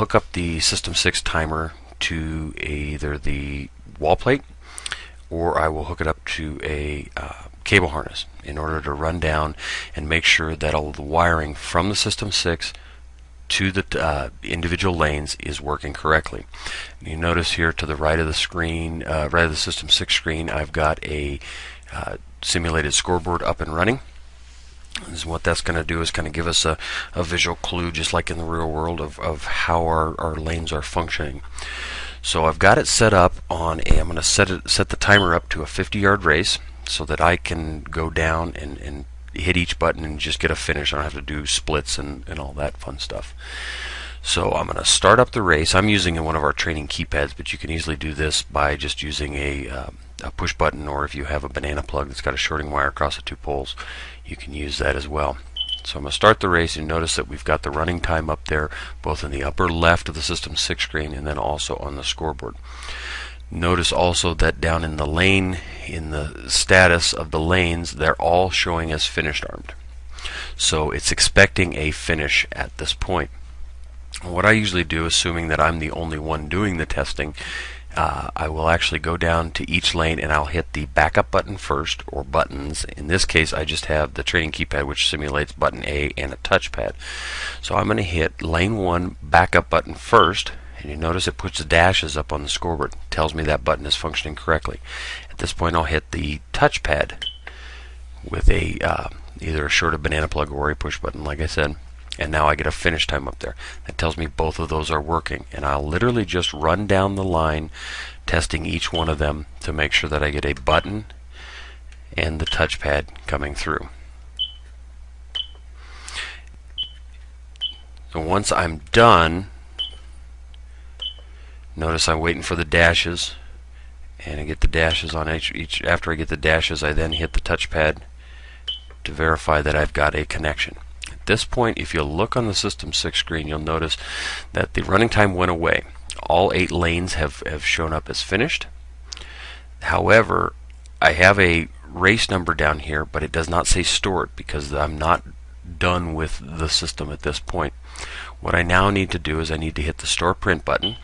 hook up the System 6 timer to either the wall plate, or I will hook it up to a cable harness in order to run down and make sure that all of the wiring from the System 6 to the individual lanes is working correctly. You notice here to the right of the screen, right of the System 6 screen, I've got a simulated scoreboard up and running. And what that's going to do is kind of give us a visual clue, just like in the real world, of how our lanes are functioning. So I've got it set up on I'm going to set the timer up to a 50-yard race so that I can go down and hit each button and just get a finish. I don't have to do splits and all that fun stuff. So I'm going to start up the race. I'm using one of our training keypads, but you can easily do this by just using a push button, or if you have a banana plug that's got a shorting wire across the two poles, you can use that as well. So I'm going to start the race, and notice that we've got the running time up there, both in the upper left of the System 6 screen and then also on the scoreboard. Notice also that down in the lane, in the status of the lanes, they're all showing as finished armed. So it's expecting a finish at this point. What I usually do, assuming that I'm the only one doing the testing, I will actually go down to each lane and I'll hit the backup button first, or buttons. In this case, I just have the training keypad, which simulates button A and a touchpad. So I'm going to hit lane 1 backup button first, and you notice it puts the dashes up on the scoreboard. It tells me that button is functioning correctly. At this point, I'll hit the touchpad with a either a shorted banana plug or a push button, like I said. And now I get a finish time up there. That tells me both of those are working. And I'll literally just run down the line, testing each one of them to make sure that I get a button and the touchpad coming through. So once I'm done, notice I'm waiting for the dashes, and I get the dashes on each. After I get the dashes, I then hit the touchpad to verify that I've got a connection. At this point, if you look on the System 6 screen, you'll notice that the running time went away. All 8 lanes have shown up as finished. However, I have a race number down here, but it does not say stored because I'm not done with the system at this point. What I now need to do is I need to hit the Store Print button,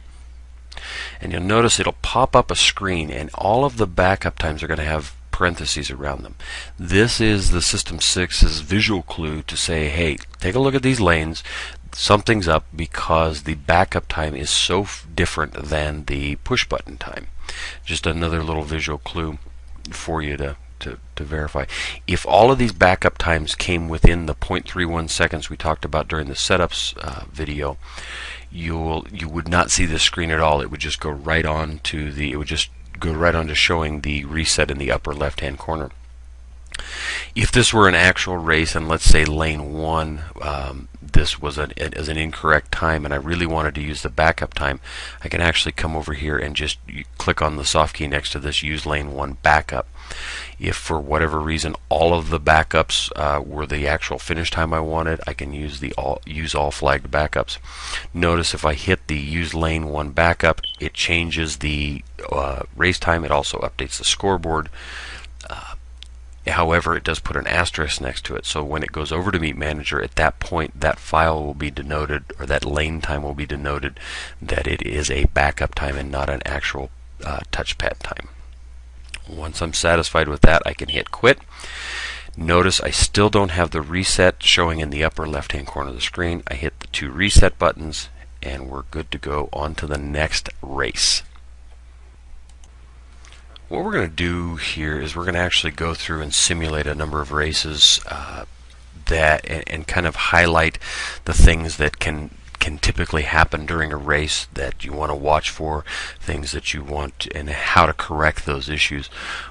and you'll notice it'll pop up a screen, and all of the backup times are going to have parentheses around them. This is the System 6's visual clue to say, hey, take a look at these lanes. Something's up because the backup time is so different than the push button time. Just another little visual clue for you to verify. If all of these backup times came within the 0.31 seconds we talked about during the setups video, you would not see this screen at all. It would just go right on to showing the reset in the upper left hand corner. If this were an actual race, and let's say lane 1 this was an incorrect time, and I really wanted to use the backup time, I can actually come over here and just click on the soft key next to this, use lane 1 backup. If for whatever reason all of the backups were the actual finish time I wanted, I can use the use all flagged backups. Notice if I hit the use lane 1 backup, it changes the race time. It also updates the scoreboard. However, it does put an asterisk next to it, so when it goes over to Meet Manager, at that point that file will be denoted, or that lane time will be denoted, that it is a backup time and not an actual touchpad time. Once I'm satisfied with that, I can hit quit. Notice I still don't have the reset showing in the upper left hand corner of the screen. I hit the 2 reset buttons and we're good to go on to the next race. What we're going to do here is we're going to actually go through and simulate a number of races and kind of highlight the things that can typically happen during a race that you want to watch for, things that you want, and how to correct those issues.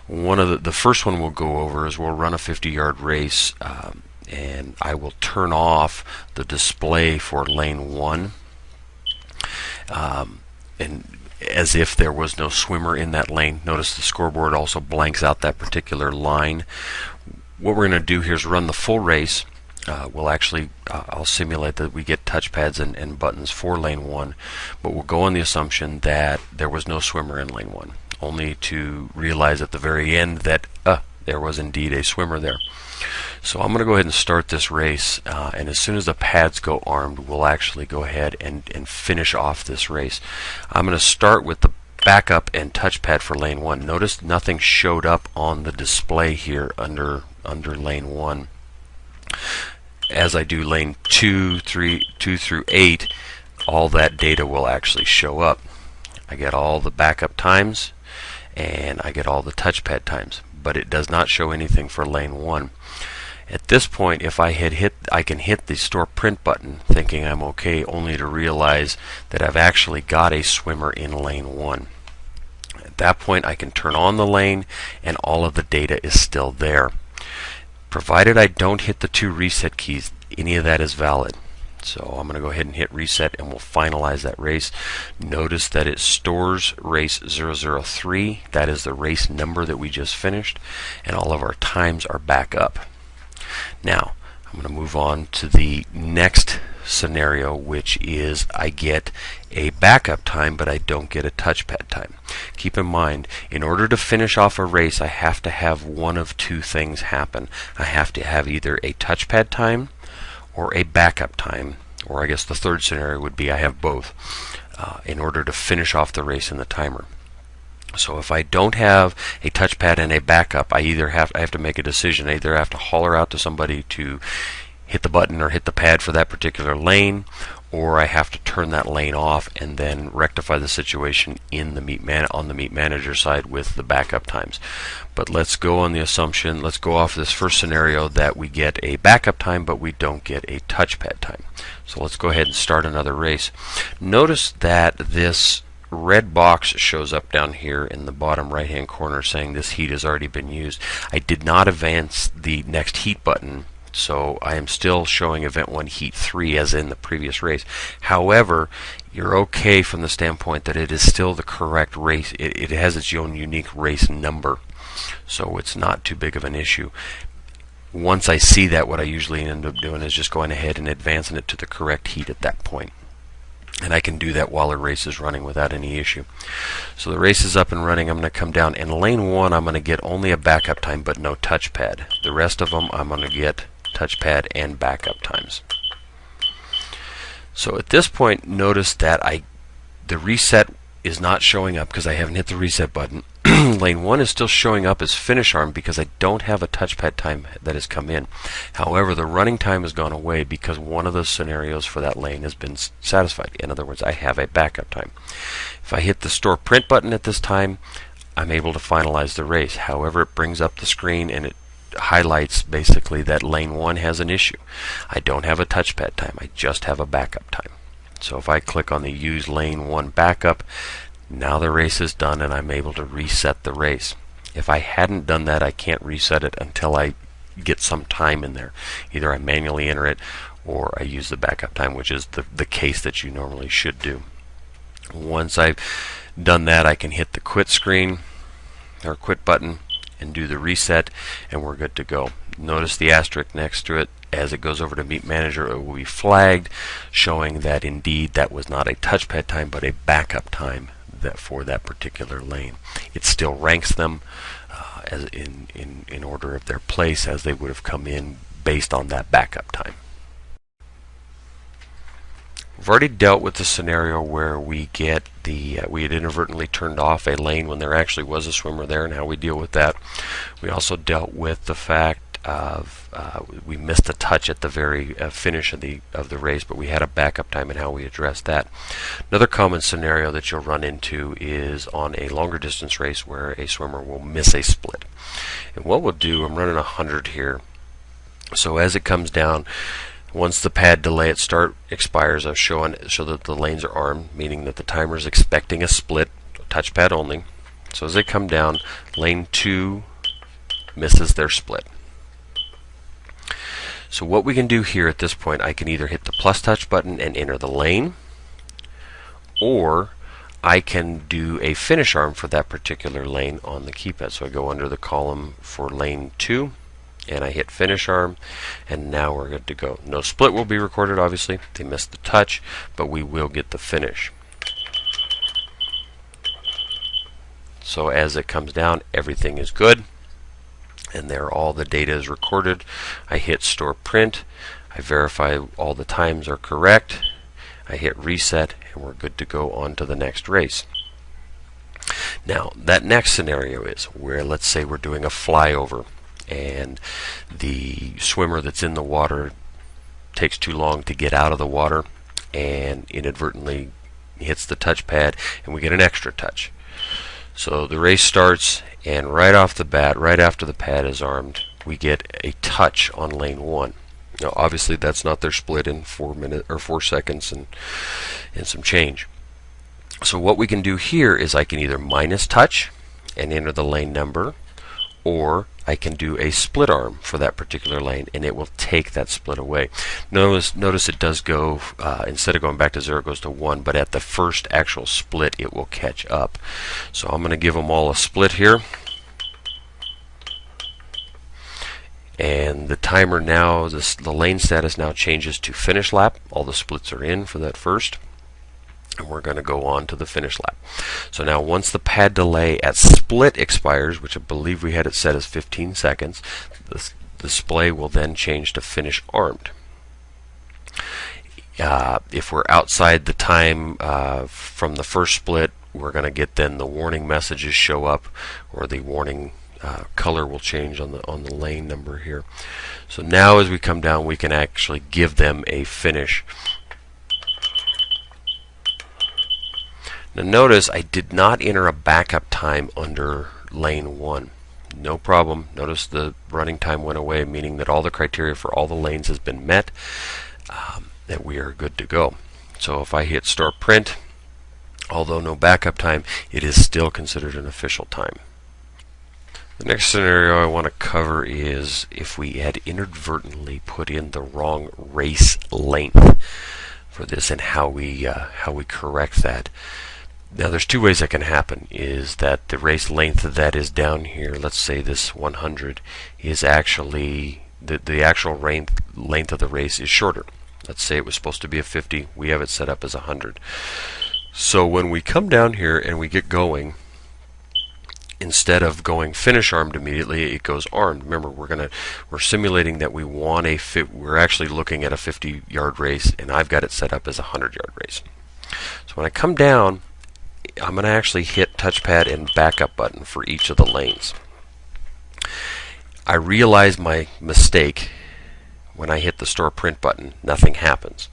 One of the first one we'll go over is we'll run a 50-yard race, and I will turn off the display for lane 1, and as if there was no swimmer in that lane. Notice the scoreboard also blanks out that particular line. What we're going to do here is run the full race. I'll simulate that we get touchpads and buttons for lane 1, but we'll go on the assumption that there was no swimmer in lane 1, only to realize at the very end that there was indeed a swimmer there. So I'm going to go ahead and start this race, and as soon as the pads go armed, we'll actually go ahead and finish off this race. I'm going to start with the backup and touchpad for lane 1. Notice nothing showed up on the display here under lane 1. As I do lane 2 through 8, all that data will actually show up. I get all the backup times and I get all the touchpad times, but it does not show anything for lane 1. At this point, if I can hit the store print button thinking I'm okay, only to realize that I've actually got a swimmer in lane 1. At that point, I can turn on the lane and all of the data is still there. Provided I don't hit the 2 reset keys, any of that is valid. So I'm going to go ahead and hit reset and we'll finalize that race. Notice that it stores race 003. That is the race number that we just finished, and all of our times are back up. Now I'm going to move on to the next scenario, which is I get a backup time but I don't get a touchpad time. Keep in mind, in order to finish off a race, I have to have one of 2 things happen. I have to have either a touchpad time or a backup time, or I guess the third scenario would be I have both, in order to finish off the race in the timer. So if I don't have a touchpad and a backup, I have to make a decision. I either have to holler out to somebody to hit the button or hit the pad for that particular lane, or I have to turn that lane off and then rectify the situation in the on the Meet Manager side with the backup times. But let's go on the assumption, let's go off this first scenario that we get a backup time but we don't get a touchpad time. So let's go ahead and start another race. Notice that this red box shows up down here in the bottom right hand corner saying this heat has already been used. I did not advance the next heat button, so I am still showing event 1 heat 3 as in the previous race. However, you're okay from the standpoint that it is still the correct race. It has its own unique race number, so it's not too big of an issue. Once I see that, what I usually end up doing is just going ahead and advancing it to the correct heat at that point. And I can do that while the race is running without any issue. So the race is up and running. I'm going to come down. In lane 1, I'm going to get only a backup time but no touchpad. The rest of them, I'm going to get touchpad and backup times. So at this point, notice that the reset is not showing up because I haven't hit the reset button. Lane 1 is still showing up as finish arm because I don't have a touchpad time that has come in. However, the running time has gone away because one of the scenarios for that lane has been satisfied. In other words, I have a backup time. If I hit the store print button at this time, I'm able to finalize the race. However, it brings up the screen and it highlights basically that lane 1 has an issue. I don't have a touchpad time, I just have a backup time. So if I click on the use lane 1 backup, now the race is done and I'm able to reset the race. If I hadn't done that, I can't reset it until I get some time in there. Either I manually enter it or I use the backup time, which is the case that you normally should do. Once I've done that, I can hit the quit screen or quit button and do the reset, and we're good to go. Notice the asterisk next to it. As it goes over to Meet Manager, it will be flagged, showing that indeed that was not a touchpad time but a backup time for that particular lane. It still ranks them as in order of their place as they would have come in based on that backup time. We've already dealt with the scenario where we get we had inadvertently turned off a lane when there actually was a swimmer there, and how we deal with that. We also dealt with the fact of we missed a touch at the very finish of the race, but we had a backup time and how we addressed that. Another common scenario that you'll run into is on a longer distance race where a swimmer will miss a split. And what we'll do, I'm running 100 here, so as it comes down, once the pad delay at start expires, I'll show that the lanes are armed, meaning that the timer is expecting a split, touchpad only. So as they come down, lane 2 misses their split. So what we can do here at this point, I can either hit the plus touch button and enter the lane, or I can do a finish arm for that particular lane on the keypad. So I go under the column for lane 2 and I hit finish arm, and now we're good to go. No split will be recorded, obviously. They missed the touch, but we will get the finish. So as it comes down, everything is good. and there all the data is recorded. I hit store print, I verify all the times are correct, I hit reset, and we're good to go on to the next race. Now that next scenario is where, let's say we're doing a flyover and the swimmer that's in the water takes too long to get out of the water and inadvertently hits the touchpad, and we get an extra touch. So the race starts, and right off the bat, right after the pad is armed, we get a touch on lane 1. Now obviously that's not their split in 4 seconds and some change. So what we can do here is I can either minus touch and enter the lane number, or I can do a split arm for that particular lane, and it will take that split away. Notice it does go, instead of going back to 0, it goes to 1, but at the first actual split it will catch up. So I'm going to give them all a split here. And the timer now, the lane status now changes to finish lap. All the splits are in for that first. And we're going to go on to the finish lap. So now once the pad delay at split expires, which I believe we had it set as 15 seconds, the display will then change to finish armed. If we're outside the time from the first split, we're going to get then the warning messages show up, or the warning color will change on the lane number here. So now as we come down, we can actually give them a finish. Now notice I did not enter a backup time under lane 1. No problem. Notice the running time went away, meaning that all the criteria for all the lanes has been met, and we are good to go. So if I hit store print, although no backup time, it is still considered an official time. The next scenario I want to cover is if we had inadvertently put in the wrong race length for this, and how we correct that. Now there's 2 ways that can happen. Is that the race length that is down here, let's say this 100, is actually the actual length of the race is shorter. Let's say it was supposed to be a 50, we have it set up as 100. So when we come down here and we get going, instead of going finish armed immediately, it goes armed. Remember, we're simulating that we're actually looking at a 50-yard race, and I've got it set up as a 100-yard race. So when I come down, I'm going to actually hit touchpad and backup button for each of the lanes. I realize my mistake. When I hit the store print button, nothing happens.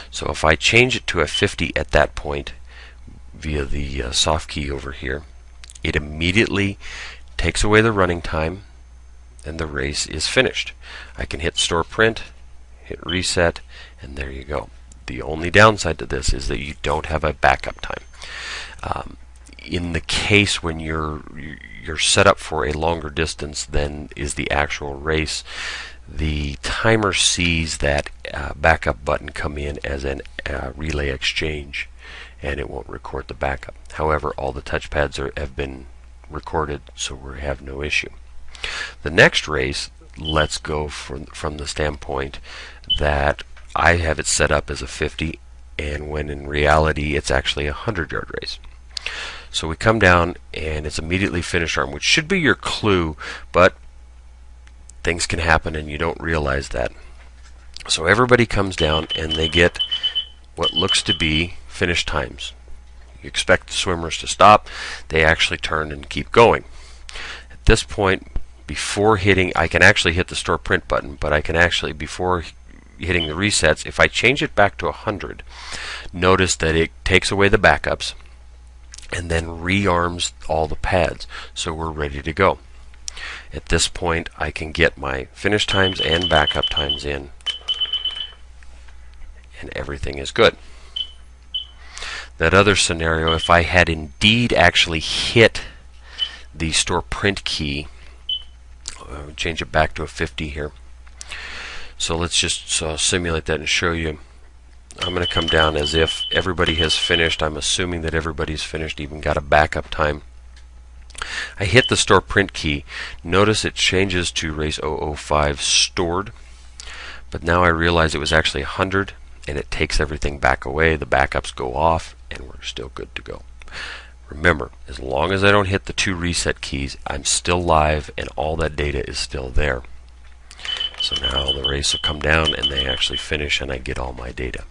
So if I change it to a 50 at that point via the soft key over here, it immediately takes away the running time and the race is finished. I can hit store print, hit reset, and there you go. The only downside to this is that you don't have a backup time. In the case when you're set up for a longer distance than is the actual race, the timer sees that backup button come in as an relay exchange, and it won't record the backup. However, all the touchpads have been recorded, so we have no issue. The next race, let's go from the standpoint that I have it set up as a 50, and when in reality it's actually a 100-yard race. So we come down and it's immediately finish arm, which should be your clue, but things can happen and you don't realize that. So everybody comes down and they get what looks to be finish times. You expect the swimmers to stop, they actually turn and keep going. At this point, before hitting, I can actually hit the store print button, but I can actually, before hitting the resets, if I change it back to 100, notice that it takes away the backups and then rearms all the pads, so we're ready to go. At this point, I can get my finish times and backup times in, and everything is good. That other scenario, if I had indeed actually hit the store print key, change it back to a 50 here. So let's just simulate that and show you. I'm going to come down as if everybody has finished. I'm assuming that everybody's finished, even got a backup time. I hit the store print key. Notice it changes to race 005 stored, but now I realize it was actually 100, and it takes everything back away. The backups go off, and we're still good to go. Remember, as long as I don't hit the 2 reset keys, I'm still live and all that data is still there. So now the race will come down and they actually finish and I get all my data.